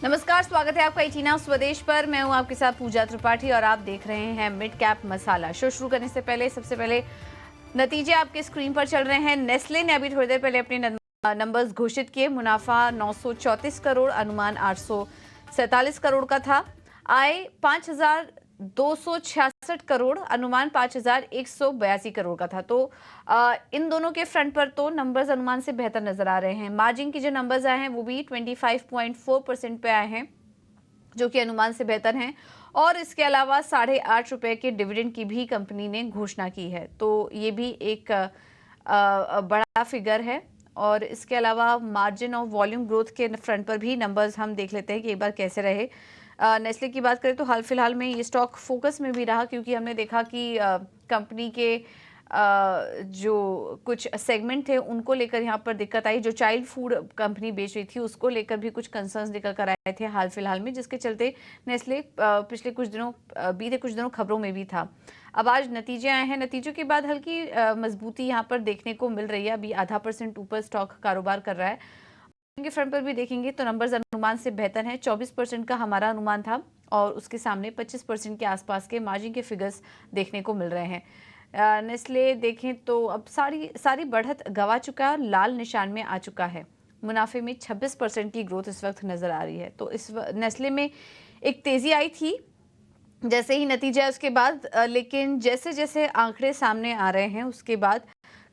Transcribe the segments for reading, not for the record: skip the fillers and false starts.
नमस्कार, स्वागत है आपका इटीना स्वदेश पर। मैं हूं आपके साथ पूजा त्रिपाठी और आप देख रहे हैं मिड कैप मसाला। शो शुरू करने से पहले सबसे पहले नतीजे आपके स्क्रीन पर चल रहे हैं। नेस्ले ने अभी थोड़ी देर पहले अपने नंबर्स घोषित किए। मुनाफा 934 करोड़, अनुमान 847 करोड़ का था। आय 5266 करोड़, अनुमान 5182 करोड़ का था। तो इन दोनों के फ्रंट पर तो नंबर्स अनुमान से बेहतर नजर आ रहे हैं। मार्जिन के जो नंबर्स आए हैं वो भी 25.4% पे आए हैं, जो कि अनुमान से बेहतर हैं। और इसके अलावा 8.5 रुपए के डिविडेंड की भी कंपनी ने घोषणा की है, तो ये भी एक बड़ा फिगर है। और इसके अलावा मार्जिन और वॉल्यूम ग्रोथ के फ्रंट पर भी नंबर्स हम देख लेते हैं कि एक बार कैसे रहे। नेस्ले की बात करें तो हाल फिलहाल में ये स्टॉक फोकस में भी रहा, क्योंकि हमने देखा कि कंपनी के जो कुछ सेगमेंट थे उनको लेकर यहाँ पर दिक्कत आई। जो चाइल्ड फूड कंपनी बेच रही थी उसको लेकर भी कुछ कंसर्न्स निकल कर आए थे हाल फिलहाल में, जिसके चलते नेस्ले पिछले बीते कुछ दिनों खबरों में भी था। अब आज नतीजे आए हैं। नतीजों के बाद हल्की मजबूती यहाँ पर देखने को मिल रही है। अभी आधा % ऊपर स्टॉक कारोबार कर रहा है। के फ्रंट पर भी देखेंगे तो नंबर्स अनुमान से बेहतर हैं। 24% का हमारा अनुमान था और उसके सामने 25% के आसपास के मार्जिन के फिगर्स देखने को मिल रहे हैं। नेस्ले देखें तो अब सारी बढ़त गवा चुका है और लाल निशान में आ चुका है। मुनाफे में 26% की ग्रोथ इस वक्त नजर आ रही है। तो इस नेस्ले में एक तेजी आई थी जैसे ही नतीजा है उसके बाद, लेकिन जैसे जैसे आंकड़े सामने आ रहे हैं उसके बाद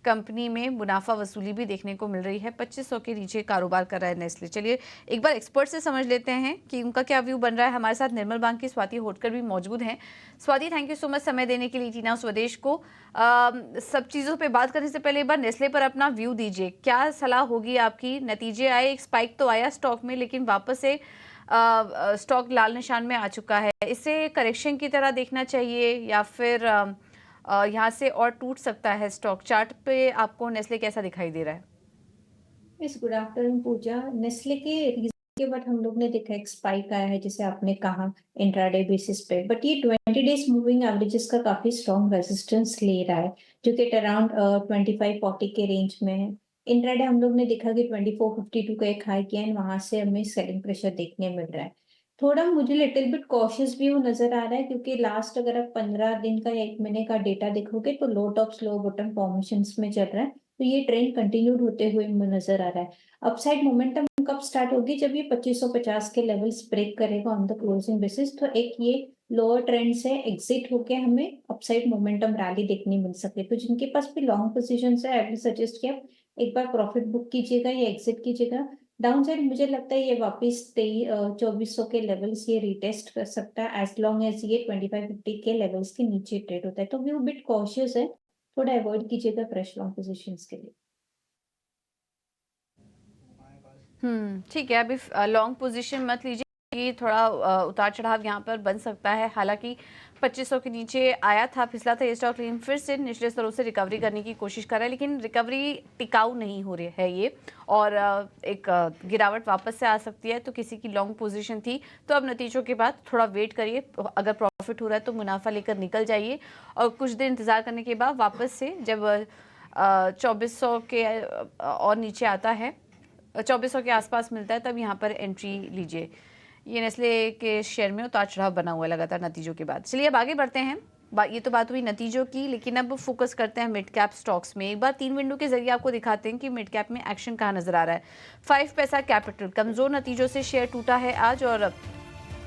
कंपनी में मुनाफा वसूली भी देखने को मिल रही है। 2500 के नीचे कारोबार कर रहा है नेस्ले। चलिए एक बार एक्सपर्ट से समझ लेते हैं कि उनका क्या व्यू बन रहा है। हमारे साथ निर्मल बैंक की स्वाति होटकर भी मौजूद हैं। Swati, thank you so much समय देने के लिए टीना स्वदेश को। सब चीज़ों पे बात करने से पहले एक बार नेस्ले पर अपना व्यू दीजिए। क्या सलाह होगी आपकी? नतीजे आए, एक स्पाइक तो आया स्टॉक में, लेकिन वापस से स्टॉक लाल निशान में आ चुका है। इसे करेक्शन की तरह देखना चाहिए या फिर यहाँ से और टूट सकता है स्टॉक? चार्ट पे आपको नेस्ले कैसा दिखाई दे रहा है? इस गुड आफ्टरनून पूजा। नेस्ले के रीजन के बाद हम लोग ने देखा एक स्पाइक आया है, जैसे आपने कहा इंट्राडे बेसिस पे, बट ये 20 डेज मूविंग एवरेजेस का काफी स्ट्रॉन्ग रेजिस्टेंस ले रहा है, जो कि अराउंड 2540 के रेंज में है। इंट्राडे हम लोग ने देखा कि 2452 का एक हाई किया है, वहां से हमें सेलिंग प्रेशर देखने मिल रहा है। थोड़ा मुझे लिटिल बिट कॉशियस भी वो नजर आ रहा है, क्योंकि लास्ट अगर आप 15 दिन का या 1 महीने का डेटा देखोगे तो लो टॉप स्लो बॉटम फॉर्मेशन में चल रहा है। तो ये ट्रेंड कंटिन्यूड होते हुए नजर आ रहा है। अपसाइड मोमेंटम कब स्टार्ट होगी? जब ये 2550 के लेवल्स ब्रेक करेगा ऑन द क्लोजिंग बेसिस, तो एक ये लोअर ट्रेंड से एग्जिट होके हमें अपसाइड मोमेंटम रैली देखने मिल सके। तो जिनके पास भी लॉन्ग पोजीशन है, आई विल सजेस्ट कि आप एक बार प्रॉफिट बुक कीजिएगा या एग्जिट कीजिएगा। डाउन साइड मुझे लगता है ये वापिस 2400 के लेवल्स ये रिटेस्ट कर सकता है, एज लॉन्ग एज ये 2550 के लेवल्स के नीचे ट्रेड होता है। तो व्यू बिट कॉशियस है, थोड़ा अवॉइड कीजिएगा फ्रेश लॉन्ग पोजीशंस के लिए। ठीक है। अभी लॉन्ग पोजीशन मत लीजिए, कि थोड़ा उतार चढ़ाव यहाँ पर बन सकता है। हालांकि 2500 के नीचे आया था, फिसला था ये स्टॉक, लेकिन फिर से निचले स्तरों से रिकवरी करने की कोशिश कर रहा है, लेकिन रिकवरी टिकाऊ नहीं हो रही है ये, और एक गिरावट वापस से आ सकती है। तो किसी की लॉन्ग पोजीशन थी तो अब नतीजों के बाद थोड़ा वेट करिए। अगर प्रॉफिट हो रहा है तो मुनाफा लेकर निकल जाइए, और कुछ दिन इंतजार करने के बाद वापस से जब 2400 के और नीचे आता है, 2400 के आसपास मिलता है, तब यहाँ पर एंट्री लीजिए। ये नेस्ले के शेयर में उतार चढ़ाव बना हुआ है लगातार नतीजों के बाद। चलिए अब आगे बढ़ते हैं। ये तो बात हुई नतीजों की, लेकिन अब फोकस करते हैं मिड कैप स्टॉक्स में। एक बार 3 विंडो के जरिए आपको दिखाते हैं कि मिड कैप में एक्शन कहाँ नजर आ रहा है। 5 पैसा कैपिटल कमजोर नतीजों से शेयर टूटा है आज, और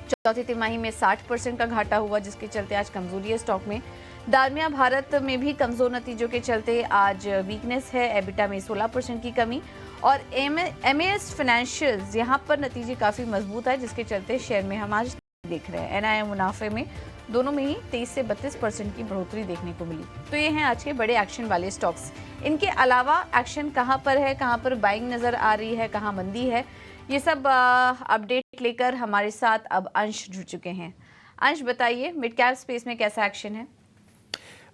चौथी तिमाही में 60% का घाटा हुआ, जिसके चलते आज कमजोरी है स्टॉक में। दालमिया भारत में भी कमजोर नतीजों के चलते आज वीकनेस है। एबिटा में 16% की कमी, और एमएएस फाइनेंशियल्स यहाँ पर नतीजे काफी मजबूत है, जिसके चलते शेयर में हम आज देख रहे हैं। एनआई मुनाफे में दोनों में ही 23 से 32% की बढ़ोतरी देखने को मिली। तो ये हैं आज के बड़े एक्शन वाले स्टॉक्स। इनके अलावा एक्शन कहाँ पर है, कहाँ पर बाइंग नजर आ रही है, कहाँ मंदी है, ये सब अपडेट लेकर हमारे साथ अब अंश जुड़ चुके हैं। अंश, बताइए मिड कैप स्पेस में कैसा एक्शन है?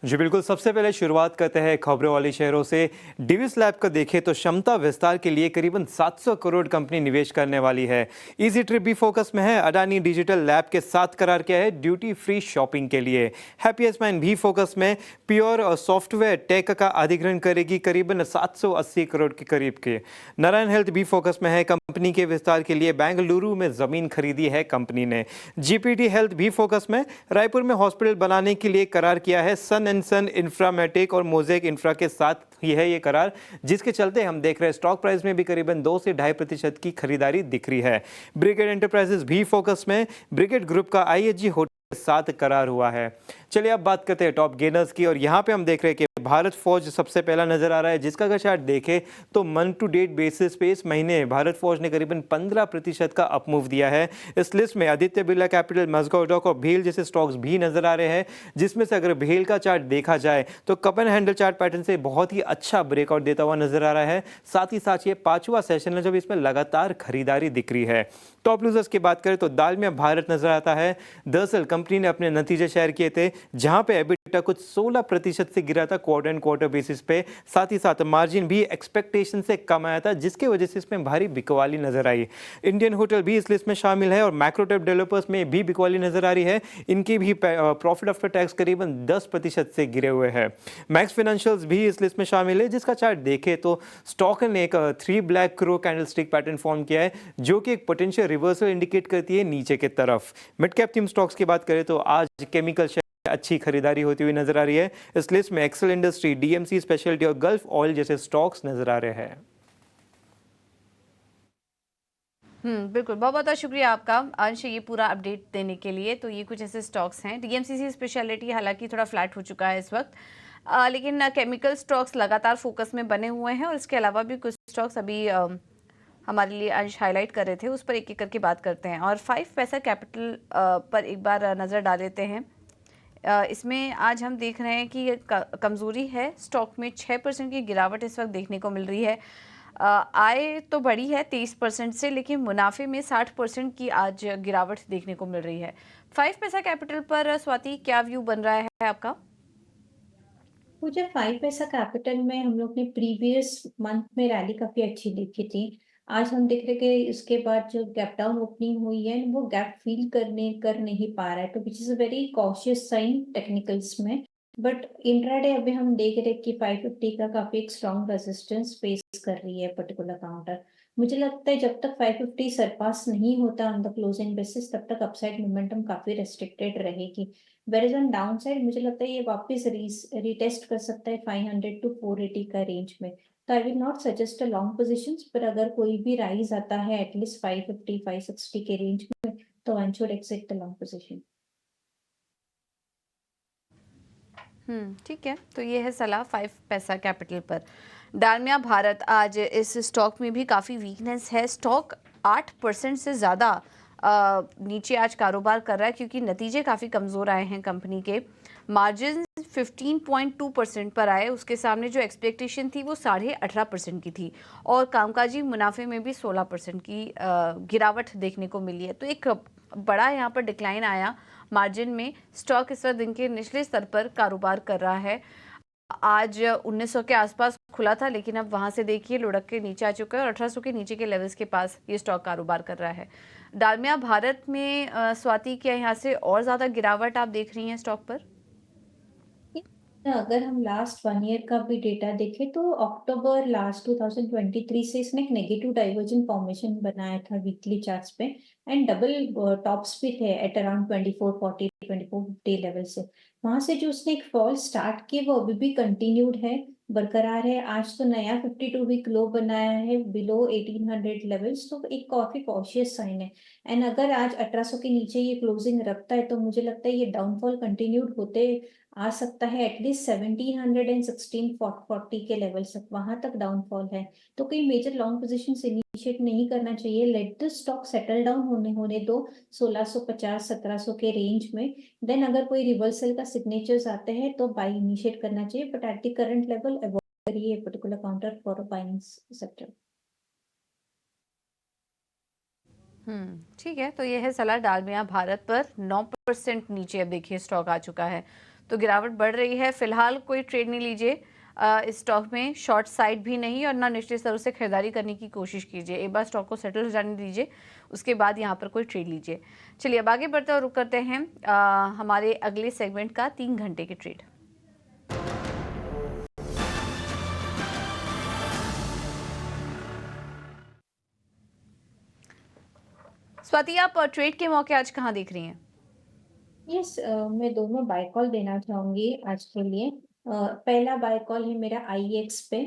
जी बिल्कुल, सबसे पहले शुरुआत करते हैं खबरों वाली शहरों से। डिविस लैब का देखें तो क्षमता विस्तार के लिए करीबन 700 करोड़ कंपनी निवेश करने वाली है। इजी ट्रिप भी फोकस में है। अडानी डिजिटल लैब के साथ करार किया है ड्यूटी फ्री शॉपिंग के लिए। हैप्पीएस्ट मैन भी फोकस में। प्योर और सॉफ्टवेयर टेक का अधिग्रहण करेगी करीबन 780 करोड़ के करीब के। नारायण हेल्थ भी फोकस में है। कंपनी के विस्तार के लिए बेंगलुरु में जमीन खरीदी है कंपनी ने। जीपीटी हेल्थ भी फोकस में। रायपुर में हॉस्पिटल बनाने के लिए करार किया है सन एंड सन इंफ्रामेटिक और मोजेक इंफ्रा के साथ ही है ये करार, जिसके चलते हम देख रहे हैं स्टॉक प्राइस में भी करीबन 2 से 2.5% की खरीदारी दिख रही है। ब्रिगेड एंटरप्राइजेस भी फोकस में। ब्रिगेड ग्रुप का आईएचजी होटल के साथ करार हुआ है। चलिए अब बात करते हैं टॉप गेनर्स की, और यहाँ पे हम देख रहे हैं कि भारत फौज सबसे पहला नजर आ रहा है, जिसका अगर चार्ट देखें तो मंथ टू डेट बेसिस पे इस महीने भारत फौज ने करीबन 15% का अपमूव दिया है। इस लिस्ट में आदित्य बिरला कैपिटल, मजगांव डॉक और भेल जैसे स्टॉक्स भी नजर आ रहे हैं, जिसमें से अगर भेल का चार्ट देखा जाए तो cup and handle chart pattern से बहुत ही अच्छा ब्रेकआउट देता हुआ नजर आ रहा है। साथ ही साथ ये 5वां सेशन है जब इसमें लगातार खरीदारी दिख रही है। टॉप लूजर्स की बात करें तो दालमिया भारत नजर आता है। दरअसल कंपनी ने अपने नतीजे शेयर किए थे, जहां पे एबिटा कुछ 16% से गिरा था क्वार्टर एंड क्वार्टर बेसिस पे। साथ ही साथ मार्जिन भी एक्सपेक्टेशन से कम आया था, जिसकी वजह से इसमें भारी बिकवाली नजर आई। इंडियन होटल भी इस लिस्ट में शामिल है और मैक्रोटेप डेवलपर्स में भी बिकवाली नजर आ रही है। इनकी भी प्रॉफिट आफ्टर टैक्स करीबन 10% से गिरे हुए हैं। मैक्स फाइनेंशियल्स भी इस लिस्ट में शामिल है, जिसका चार्ट देखें तो स्टॉक ने एक 3 black crow candlestick pattern form किया है, जो कि एक पोटेंशियल रिवर्सल इंडिकेट करती है नीचे की तरफ। मिड कैप थीम स्टॉक्स की बात करें तो आज केमिकल अच्छी खरीदारी होती हुई नजर आ रही है। इस लिस्ट में एक्सेल इंडस्ट्री, डीएमसी स्पेशलिटी और गल्फ ऑयल जैसे स्टॉक्स नजर आ रहे हैं। बिल्कुल, बहुत बहुत शुक्रिया आपका अंश ये पूरा अपडेट देने के लिए। तो ये कुछ ऐसे स्टॉक्स हैं। डीएमसीसी स्पेशलिटी हालांकि थोड़ा फ्लैट हो चुका है इस वक्त, लेकिन केमिकल स्टॉक्स लगातार फोकस में बने हुए हैं, और इसके अलावा भी कुछ स्टॉक्स अभी हमारे लिए अंश हाईलाइट कर रहे थे, उस पर एक एक करके बात करते हैं। और 5 पैसा कैपिटल पर एक बार नज़र डाल लेते हैं। इसमें आज हम देख रहे हैं कि ये कमज़ोरी है। स्टॉक में 6% की गिरावट इस वक्त देखने को मिल रही है। आय तो बढ़ी है 23% से, लेकिन मुनाफे में 60% की आज गिरावट देखने को मिल रही है। 5 पैसा कैपिटल पर स्वाति क्या व्यू बन रहा है आपका? मुझे 5 पैसा कैपिटल में हम लोग ने प्रीवियस मंथ में रैली काफी अच्छी देखी थी। आज हम देख रहे कि उसके बाद जो गैप डाउन ओपनिंग हुई है वो गैप फील कर नहीं पा रहा है, तो which is a very cautious sign technicals में। बट इंट्राडे अभी हम देख रहे हैं कि 550 का काफी एक स्ट्रॉन्ग रेजिस्टेंस फेस कर रही है पर्टिकुलर काउंटर। मुझे लगता है जब तक 550 सरपास नहीं होता ऑन द क्लोजिंग बेसिस, तब तक अपसाइड मोमेंटम काफी रेस्ट्रिक्टेड रहेगी। वेयर ऑन डाउन साइड मुझे लगता है ये वापस रीटेस्ट कर सकता है 500 to 480 का रेंज में। तो I will not suggest a long positions, पर अगर कोई भी राइज आता है एटलीस्ट 550 560 के रेंज में, तो one should exit the long position. ठीक है, तो ये है सलाह 5 पैसा कैपिटल पर। डालमिया भारत, आज इस स्टॉक में भी काफ़ी वीकनेस है। स्टॉक 8% से ज़्यादा नीचे आज कारोबार कर रहा है, क्योंकि नतीजे काफ़ी कमज़ोर आए हैं कंपनी के। मार्जिन 15.2% पर आए, उसके सामने जो एक्सपेक्टेशन थी वो 18.5% की थी, और कामकाजी मुनाफे में भी 16% की गिरावट देखने को मिली है। तो एक बड़ा यहाँ पर डिक्लाइन आया मार्जिन में। स्टॉक इस वक्त दिन के निचले स्तर पर कारोबार कर रहा है। आज 1900 के आसपास खुला था, लेकिन अब वहां से देखिए लुढ़क के नीचे आ चुका है, और 1800 के नीचे के लेवल्स के पास ये स्टॉक कारोबार कर रहा है। डालमिया भारत में स्वाति, क्या यहाँ से और ज़्यादा गिरावट आप देख रही हैं स्टॉक पर? अगर हम लास्ट 1 ईयर का भी डेटा देखें तो अक्टूबर लास्ट 2023 से इसने एक नेगेटिव डाइवर्जेंट फॉर्मेशन बनाया था वीकली चार्ट्स पे, एंड डबल टॉप्स भी थे एट अराउंड 2440 2450 लेवल से। वहां से जो उसने एक फॉल स्टार्ट की वो अभी भी कंटिन्यूड है, बरकरार है। आज तो नया 52 वीक लो बनाया है बिलो 1800 लेवल्स, तो एक काफी कॉशियस साइन है। एंड अगर आज 1800 के नीचे ये क्लोजिंग रखता है तो मुझे लगता है ये डाउनफॉल कंटिन्यूड होते आ सकता है एटलीस्ट 1700 एंड 1640 के लेवल तक, वहां तक डाउनफॉल है। तो कोई मेजर लॉन्ग पोजीशन इनिशिएट नहीं करना चाहिए। Let the stock settle down होने दो 1650 1700 के रेंज में। देन अगर कोई रिवर्सल का सिग्नेचर्स आते हैं तो बाई इनिशिएट करना चाहिए, but at the current level avoid करिए particular counter for buying sector. ठीक है, तो ये है सलाह डालमिया भारत पर। 9% नीचे अब देखिए स्टॉक आ चुका है। तो गिरावट बढ़ रही है। फिलहाल कोई ट्रेड नहीं लीजिए इस स्टॉक में, शॉर्ट साइड भी नहीं और ना निचले स्तरों से खरीदारी करने की कोशिश कीजिए। एक बार स्टॉक को सेटल हो जाने दीजिए, उसके बाद यहाँ पर कोई ट्रेड लीजिए। चलिए अब आगे बढ़ते और रुक करते हैं हमारे अगले सेगमेंट का 3 घंटे के ट्रेड। स्वाति, आप ट्रेड के मौके आज कहाँ देख रही हैं? यस, मैं दोनों बाय कॉल देना चाहूंगी आज के लिए। पहला बाय कॉल है मेरा आईएक्स पे।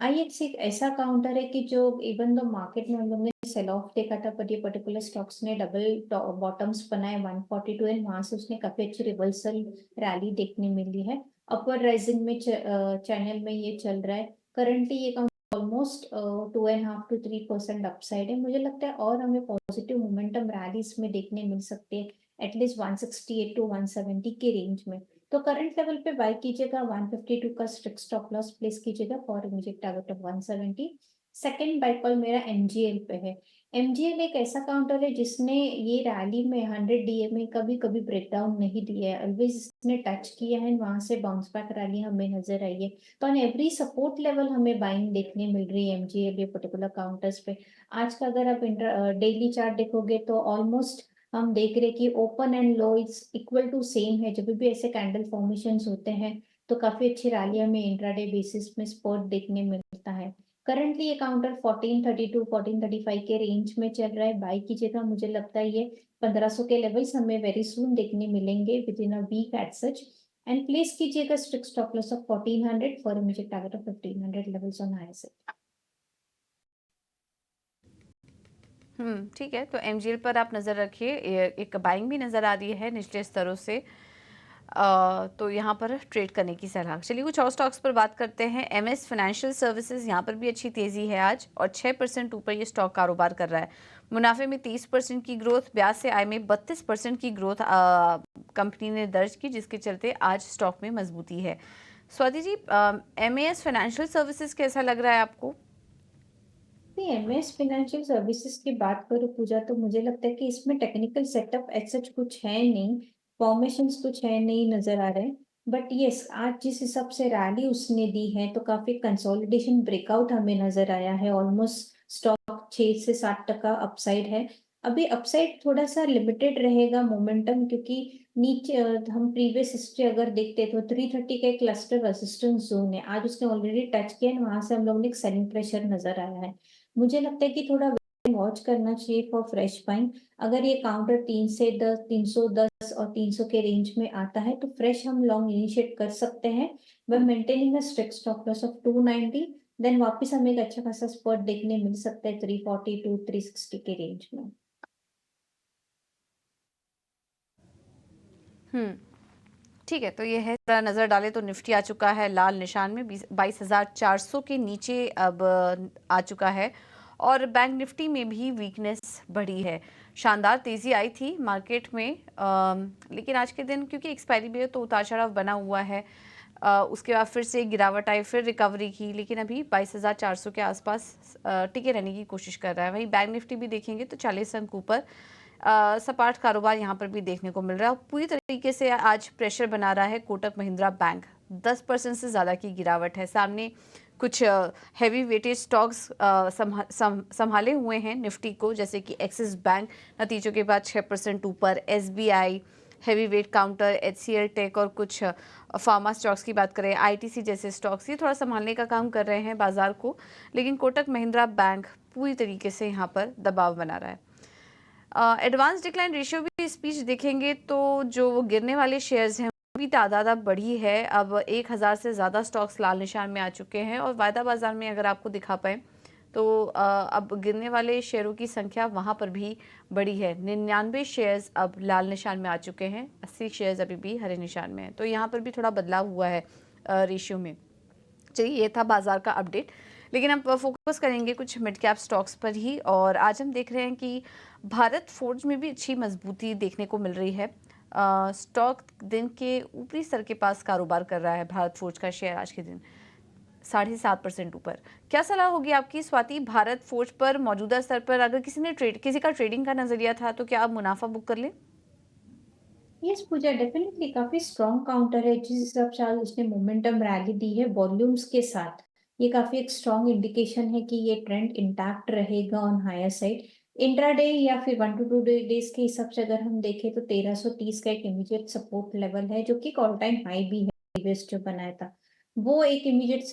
आईएक्स एक ऐसा काउंटर है कि जो इवन दो मार्केट में हम लोग ने सेल ऑफ देखा था, पर ये पर्टिकुलर स्टॉक्स ने डबल बॉटम्स बनाए 142 एंड वहां से उसने काफी अच्छी रिवर्सल रैली देखने मिली है। अपवर्ड राइजिंग में चैनल में ये चल रहा है। करंटली ये ऑलमोस्ट 2.5 to 3% अपसाइड है। मुझे लगता है और हमें पॉजिटिव मोमेंटम रैलीज में देखने मिल सकती है, एटलीस्ट 168 to 170 के रेंज में। तो करंट लेवल पे बाय कीजिएगा, 152 का स्ट्रिक्ट स्टॉप लॉस प्लेस कीजिएगा for immediate target of 170। Second by call मेरा एमजीएल पे है। एमजीएल एक ऐसा काउंटर है जिसने ये रैली में 100 डीएमए कभी कभी ब्रेकडाउन नहीं दिया है, ऑलवेज इसने टच किया है, वहां से बाउंस बैक रैली हमें नजर आई है। तो ऑन एवरी सपोर्ट लेवल हमें बाइंग देखने मिल रही है एमजीएल ये पर्टिकुलर काउंटर्स पे। आज का अगर आप डेली चार्ट देखोगे तो ऑलमोस्ट हम देख रहे कि open and low is equal to same है। जब भी ऐसे कैंडल फॉर्मेशंस होते हैं तो काफी अच्छी रैली हमें इंट्राडे बेसिस में सपोर्ट देखने मिलता है। करंटली ये काउंटर 1432 1435 के रेंज में चल रहा है, बाई कीजिएगा। मुझे लगता है ये 1500 के लेवल्स हमें वेरी सून देखने मिलेंगे within a week at such. And place कीजिएगा strict stop loss of 1400 for immediate target of 1500 levels on higher side. ठीक है, तो एमजीएल पर आप नज़र रखिए। एक बाइंग भी नज़र आ रही है निचले स्तरों से, तो यहाँ पर ट्रेड करने की सलाह। चलिए कुछ और स्टॉक्स पर बात करते हैं। एमएस फाइनेंशियल सर्विसेज, यहाँ पर भी अच्छी तेज़ी है आज और 6% ऊपर ये स्टॉक कारोबार कर रहा है। मुनाफे में 30% की ग्रोथ, ब्याज से आय में 32% की ग्रोथ कंपनी ने दर्ज की, जिसके चलते आज स्टॉक में मजबूती है। Swati ji, MS financial services कैसा लग रहा है आपको? एमएस फाइनेंशियल सर्विसेज की बात करूँ पूजा, तो मुझे लगता है कि इसमें टेक्निकल सेटअप एज सच कुछ है नहीं, फॉर्मेशंस कुछ है नहीं नजर आ रहे। बट यस, आज जिस हिसाब से रैली उसने दी है तो काफी कंसोलिडेशन ब्रेकआउट हमें नजर आया है। ऑलमोस्ट स्टॉक 6 से 7% अपसाइड है। अभी अपसाइड थोड़ा सा लिमिटेड रहेगा मोमेंटम, क्योंकि नीचे हम प्रीवियस हिस्ट्री अगर देखते तो 330 का एक क्लस्टर रेजिस्टेंस जोन है, आज उसने ऑलरेडी टच किया है, वहां से हम लोग ने एक सेलिंग प्रेशर नजर आया है। मुझे लगता है कि थोड़ा वॉच करना चाहिए फॉर फ्रेश बाइंग। अगर ये काउंटर 310 और 300 के रेंज में आता है तो फ्रेश हम लॉन्ग इनिशिएट कर सकते हैं by maintaining a strict stop loss of 290। Then वापस हमें एक अच्छा खासा स्पॉट देखने मिल सकता है 340 to 360 के रेंज में। ठीक है, तो ये है, जरा नज़र डालें तो निफ्टी आ चुका है लाल निशान में, 22,400 के नीचे अब आ चुका है और बैंक निफ्टी में भी वीकनेस बढ़ी है। शानदार तेज़ी आई थी मार्केट में, लेकिन आज के दिन क्योंकि एक्सपायरी भी है तो उतार चढ़ाव बना हुआ है। उसके बाद फिर से गिरावट आई, फिर रिकवरी की, लेकिन अभी 22,400 के आसपास टिके रहने की कोशिश कर रहा है। वहीं बैंक निफ्टी भी देखेंगे तो 40 अंक ऊपर सपाट कारोबार यहाँ पर भी देखने को मिल रहा है। पूरी तरीके से आज प्रेशर बना रहा है कोटक महिंद्रा बैंक, 10% से ज़्यादा की गिरावट है। सामने कुछ हैवी वेटेज स्टॉक्स संभाले हुए हैं निफ्टी को, जैसे कि एक्सिस बैंक नतीजों के बाद 6% ऊपर, SBI, heavy weight counter, HCL tech और कुछ फार्मा स्टॉक्स की बात करें, आईटीसी जैसे स्टॉक्स, ये थोड़ा संभालने का काम कर रहे हैं बाजार को। लेकिन कोटक महिंद्रा बैंक पूरी तरीके से यहाँ पर दबाव बना रहा है। एडवांस डिक्लाइन रेशियो भी स्पीच देखेंगे तो जो वो गिरने वाले शेयर्स हैं भी तादाद अब बढ़ी है। अब 1000 से ज़्यादा स्टॉक्स लाल निशान में आ चुके हैं और वायदा बाजार में अगर आपको दिखा पाए तो अब गिरने वाले शेयरों की संख्या वहाँ पर भी बढ़ी है। 99 शेयर्स अब लाल निशान में आ चुके हैं, 80 शेयर्स अभी भी हरे निशान में हैं। तो यहाँ पर भी थोड़ा बदलाव हुआ है रेशियो में। चलिए, ये था बाजार का अपडेट, लेकिन अब फोकस करेंगे कुछ मिड कैप स्टॉक्स पर ही। और आज हम देख रहे हैं कि भारत फोर्ज में भी अच्छी मजबूती देखने को मिल रही है। स्टॉक दिन के ऊपरी स्तर के पास कारोबार कर रहा है। भारत फोर्ज का शेयर आज के दिन 7.5% ऊपर। क्या सलाह होगी आपकी स्वाति, भारत फोर्ज पर मौजूदा स्तर पर अगर किसी का ट्रेडिंग का नजरिया था तो क्या आप मुनाफा बुक कर लें? यस पूजा, डेफिनेटली काफी स्ट्रॉन्ग काउंटर है। जिस हिसाब से आज उसने मोमेंटम रैली दी है वॉल्यूम्स के साथ, ये काफी एक स्ट्रॉन्ग इंडिकेशन है कि ये ट्रेंड इंटैक्ट रहेगा ऑन हायर साइड। इंट्राडे या फिर 1 to 2 डेज के हिसाब से अगर हम देखें तो 1330 का एक इमीडिएट सपोर्ट लेवल है, जो कि एक ऑल टाइम हाई भी है प्रीवियस जो बनाया था। वो एक इमीडिएट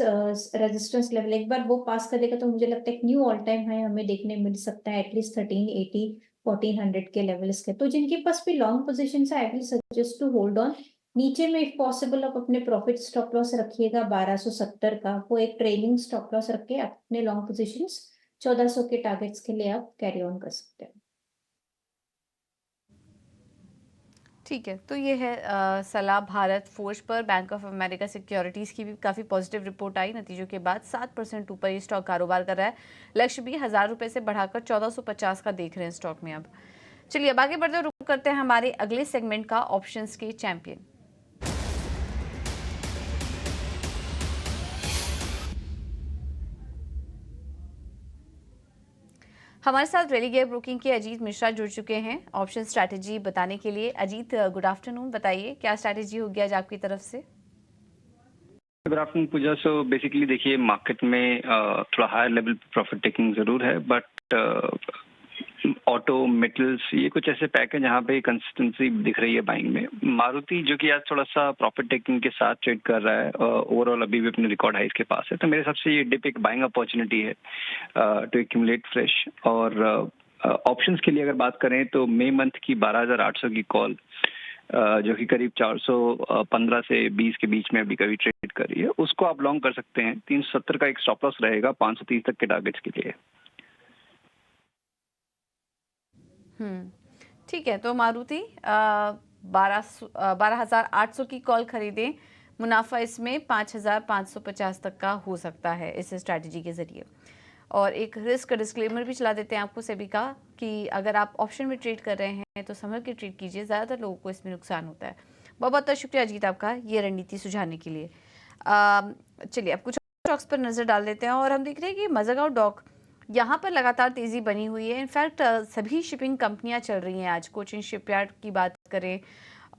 रेजिस्टेंस लेवल एक बार वो पास करेगा तो मुझे लगता है एक न्यू ऑल टाइम हाई हमें देखने मिल सकता है, एटलीस्ट 1380 1400 के लेवल्स के। तो जिनके पास भी लॉन्ग पोजीशन है, I will suggest to hold on. नीचे में इफ पॉसिबल आप अपने प्रॉफिट स्टॉप लॉस रखिएगा 1270 का, वो एक ट्रेलिंग स्टॉप लॉस रख के अपने लॉन्ग पोजीशंस 1400 के टारगेट्स के लिए आप कैरी ऑन कर सकते हैं। ठीक है, तो ये है सलाह भारत फोर्ज पर। बैंक ऑफ अमेरिका सिक्योरिटीज़ की भी काफ़ी पॉजिटिव रिपोर्ट आई नतीजों के बाद। 7% ऊपर ये स्टॉक कारोबार कर रहा है। लक्ष्य भी 1000 रुपये से बढ़ाकर 1450 का देख रहे हैं स्टॉक में अब। चलिए अब आगे बढ़ते रुक करते हैं हमारे अगले सेगमेंट का, ऑप्शंस के चैंपियन। हमारे साथ रेली गियर ब्रोकिंग के अजीत मिश्रा जुड़ चुके हैं ऑप्शन स्ट्रैटेजी बताने के लिए। अजीत, गुड आफ्टरनून, बताइए क्या स्ट्रैटेजी होगी आज आपकी तरफ से? गुड आफ्टरनून पूजा। सो बेसिकली देखिए, मार्केट में थोड़ा हायर लेवल प्रॉफिट टेकिंग जरूर है, बट ऑटो मेटल्स ये कुछ ऐसे पैक है जहाँ पे कंसिस्टेंसी दिख रही है बाइंग में। मारुति जो कि आज थोड़ा सा प्रॉफिट टेकिंग के साथ ट्रेड कर रहा है, ओवरऑल अभी भी अपने रिकॉर्ड हाइस के पास है, तो मेरे हिसाब से ये डिप एक बाइंग अपॉर्चुनिटी है टू एक्यूमुलेट फ्रेश। और ऑप्शंस के लिए अगर बात करें तो मई मंथ की 12800 की कॉल, जो कि करीब 415 से 20 के बीच में अभी कभी ट्रेड कर रही है, उसको आप लॉन्ग कर सकते हैं। 370 का एक स्टॉप लॉस रहेगा 530 तक के टारगेट्स के लिए। ठीक है, तो मारुति 12,800 की कॉल खरीदें। मुनाफा इसमें 5,550 तक का हो सकता है इस स्ट्रैटेजी के जरिए। और एक रिस्क डिस्क्लेमर भी चला देते हैं आपको सेबी का कि अगर आप ऑप्शन में ट्रेड कर रहे हैं तो संभल के ट्रेड कीजिए, ज़्यादातर लोगों को इसमें नुकसान होता है। बहुत बहुत शुक्रिया अजीत आपका ये रणनीति सुझाने के लिए। चलिए अब कुछ स्टॉक्स पर नज़र डाल देते हैं और हम देख रहे हैं कि मज़ागांव डॉक यहाँ पर लगातार तेज़ी बनी हुई है। इनफैक्ट सभी शिपिंग कंपनियाँ चल रही हैं आज। कोचिन शिपयार्ड की बात करें,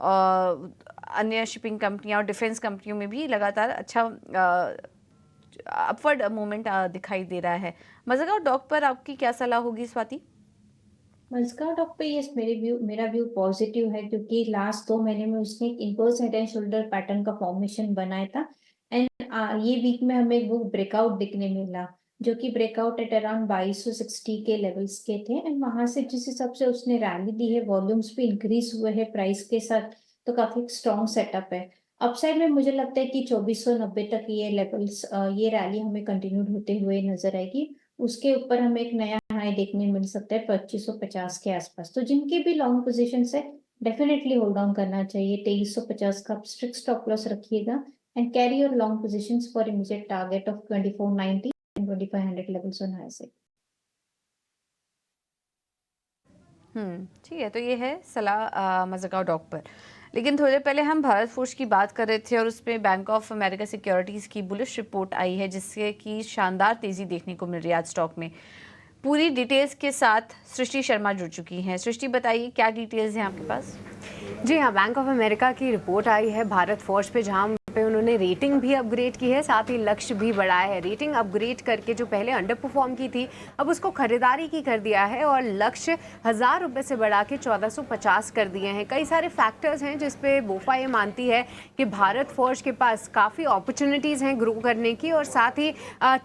अन्य शिपिंग कंपनियाँ और डिफेंस कंपनियों में भी लगातार अच्छा अपवर्ड मूवमेंट दिखाई दे रहा है। मज़ागांव डॉक पर आपकी क्या सलाह होगी स्वाति? मस्का डॉक पे यस, मेरा व्यू पॉजिटिव है, क्योंकि लास्ट 2 महीने में उसने एक impulse head and shoulder pattern का फॉर्मेशन बनाया था। एंड ये वीक में हमें वो ब्रेकआउट दिखने मिला, जो कि ब्रेकआउट एट अराउंड 2260 के लेवल्स के थे। एंड वहां से जिस हिसाब से उसने रैली दी है, वॉल्यूम्स भी इंक्रीज हुए हैं प्राइस के साथ, तो काफी स्ट्रॉन्ग सेटअप है। अपसाइड में मुझे लगता है कि 2490 तक ये लेवल्स, ये रैली हमें कंटिन्यूड होते हुए नजर आएगी। उसके ऊपर हमें एक नया हाई देखने मिल सकता है 2550 के आसपास। तो जिनके भी लॉन्ग पोजीशन है, डेफिनेटली होल्ड ऑन करना चाहिए। 2350 का स्ट्रिक्ट स्टॉप लॉस रखिएगा and carry your long positions for immediate target of 2490 and 2500 levels on high side. ठीक है, तो ये है सलाह मज़ागांव डॉक पर। लेकिन थोड़ी देर पहले हम भारत फोर्ज की बात कर रहे थे और उसमें बैंक ऑफ अमेरिका सिक्योरिटीज़ की बुलिश रिपोर्ट आई है, जिससे कि शानदार तेज़ी देखने को मिल रही है आज स्टॉक में। पूरी डिटेल्स के साथ सृष्टि शर्मा जुड़ चुकी हैं। सृष्टि, बताइए क्या डिटेल्स हैं आपके पास? जी हाँ, बैंक ऑफ अमेरिका की रिपोर्ट आई है भारत फोर्ज पे, जहाँ पे उन्होंने रेटिंग भी अपग्रेड की है, साथ ही लक्ष्य भी बढ़ाया है। रेटिंग अपग्रेड करके जो पहले अंडर परफॉर्म की थी, अब उसको खरीदारी की कर दिया है और लक्ष्य 1000 रुपये से बढ़ा के 1450 कर दिए हैं। कई सारे फैक्टर्स हैं जिसपे बोफा ये मानती है कि भारत फोर्ज के पास काफ़ी अपॉर्चुनिटीज़ हैं ग्रो करने की, और साथ ही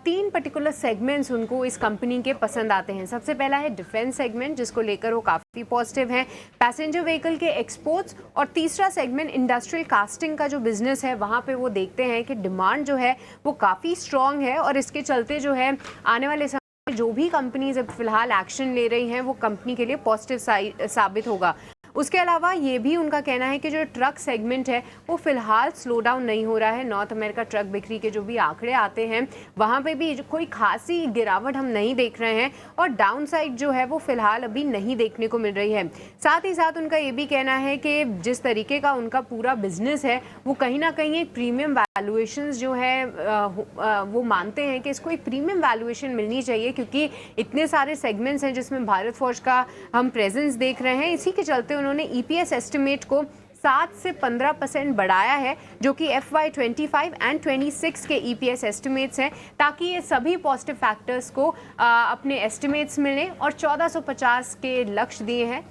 3 पर्टिकुलर सेगमेंट्स उनको इस कंपनी के पसंद आते हैं। सबसे पहला है डिफेंस सेगमेंट, जिसको लेकर वो काफ़ी पॉजिटिव हैं, पैसेंजर व्हीकल के एक्सपोर्ट्स, और तीसरा सेगमेंट इंडस्ट्रियल कास्टिंग का जो बिजनेस है, वहाँ पे वो देखते हैं कि डिमांड जो है वो काफ़ी स्ट्रॉन्ग है, और इसके चलते जो है आने वाले समय में जो भी कंपनीज अब फिलहाल एक्शन ले रही हैं वो कंपनी के लिए पॉजिटिव साबित होगा। उसके अलावा ये भी उनका कहना है कि जो ट्रक सेगमेंट है वो फिलहाल स्लो डाउन नहीं हो रहा है। नॉर्थ अमेरिका ट्रक बिक्री के जो भी आंकड़े आते हैं वहाँ पे भी कोई खासी गिरावट हम नहीं देख रहे हैं, और डाउन साइड जो है वो फिलहाल अभी नहीं देखने को मिल रही है। साथ ही साथ उनका ये भी कहना है कि जिस तरीके का उनका पूरा बिजनेस है वो कहीं ना कहीं एक प्रीमियम वैल्यूएशंस जो है वो मानते हैं कि इसको एक प्रीमियम वैल्यूएशन मिलनी चाहिए, क्योंकि इतने सारे सेगमेंट्स हैं जिसमें भारत फोर्ज का हम प्रेजेंस देख रहे हैं। इसी के चलते उन्होंने ईपीएस एस्टिमेट को 7 से 15% बढ़ाया है, जो कि FY25 एंड 26 के EPS एस्टिमेट्स हैं, ताकि ये सभी पॉजिटिव फैक्टर्स को अपने एस्टिमेट्स मिलें। और 1450 के लक्ष्य दिए हैं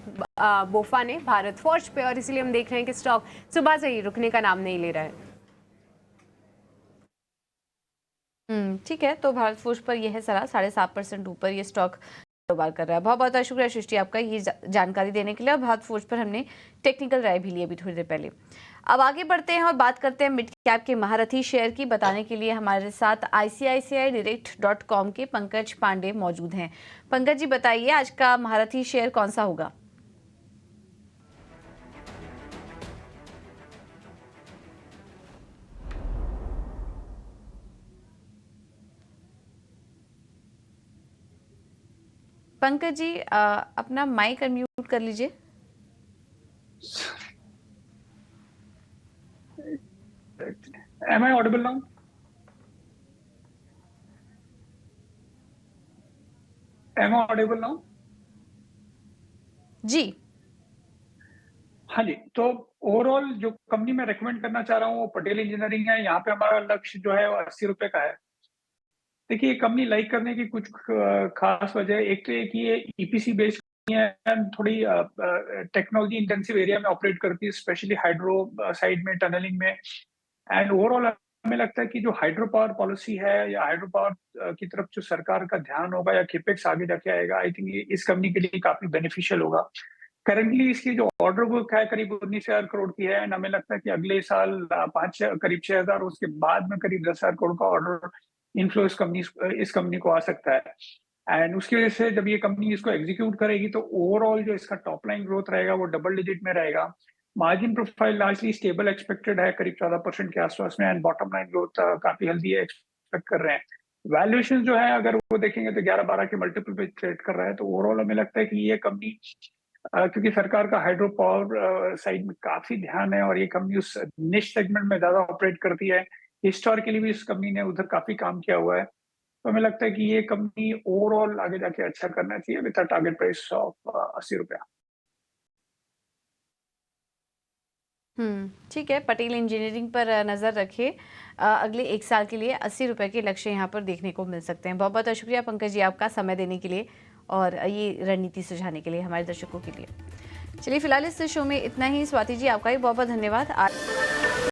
बोफा ने भारत फोर्ज पे, और इसलिए हम देख रहे हैं कि स्टॉक सुबह से ही रुकने का नाम नहीं ले रहा है। ठीक है, तो भारत फोर्ज पर यह है सलाह, 7.5% ऊपर ये स्टॉक कारोबार कर रहा है। बहुत बहुत शुक्रिया सृष्टि आपका ये जानकारी देने के लिए। और भारत फोर्ज पर हमने टेक्निकल राय भी ली अभी थोड़ी देर पहले। अब आगे बढ़ते हैं और बात करते हैं मिड कैप के महारथी शेयर की। बताने के लिए हमारे साथ ICICIdirect.com के पंकज पांडे मौजूद हैं। पंकज जी बताइए, आज का महारथी शेयर कौन सा होगा? पंकज जी अपना माइक अनम्यूट कर लीजिए। Am I audible now? Am I audible now? जी हाँ जी, तो ओवरऑल जो कंपनी मैं रेकमेंड करना चाह रहा हूँ वो पटेल इंजीनियरिंग है। यहाँ पे हमारा लक्ष्य जो है वो 80 रुपए का है। देखिए, ये कंपनी लाइक करने की कुछ खास वजह, एक तो एक ये EPC बेस्ड है, थोड़ी टेक्नोलॉजी इंटेंसिव एरिया में ऑपरेट करती है, स्पेशली हाइड्रो साइड में, टनलिंग में। एंड ओवरऑल हमें लगता है कि जो हाइड्रो पावर पॉलिसी है या हाइड्रो पावर की तरफ जो सरकार का ध्यान होगा या केपेक्स आगे जाके आएगा, आई थिंक ये इस कंपनी के लिए काफी बेनिफिशियल होगा। करंटली इसकी जो ऑर्डर बुक है करीब 19,000 करोड़ की है, एंड हमें लगता है कि अगले साल करीब 6,000, उसके बाद में करीब 10,000 करोड़ का ऑर्डर इनफ्लो इस कंपनी को आ सकता है। एंड उसकी वजह से जब ये कंपनी इसको एग्जीक्यूट करेगी तो ओवरऑल जो इसका टॉप लाइन ग्रोथ रहेगा वो डबल डिजिट में रहेगा। Margin profile largely stable expected है, करीब 14% के आसपास में, एंड बॉटम लाइन ग्रोथ काफी हेल्दी है, एक्सपेक्ट कर रहे हैं। वैल्यूएशन जो है अगर वो देखेंगे तो 11-12 के मल्टीपल पे ट्रेड कर रहा है। तो ओवरऑल हमें लगता है कि ये कंपनी, क्योंकि सरकार का हाइड्रो पावर साइड में काफी ध्यान है और ये कंपनी उस निश सेगमेंट में ज्यादा ऑपरेट करती है, हिस्टोरिकली भी इस कंपनी ने उधर काफी काम किया हुआ है। तो हमें लगता है कि ये कंपनी ओवरऑल आगे जाके अच्छा करना चाहिए with a target price of 80 रुपया। ठीक है, पटेल इंजीनियरिंग पर नज़र रखिए। अगले 1 साल के लिए 80 रुपए के लक्ष्य यहाँ पर देखने को मिल सकते हैं। बहुत बहुत शुक्रिया पंकज जी आपका समय देने के लिए और ये रणनीति सुझाने के लिए हमारे दर्शकों के लिए। चलिए फिलहाल इस शो में इतना ही। स्वाति जी आपका भी बहुत बहुत धन्यवाद।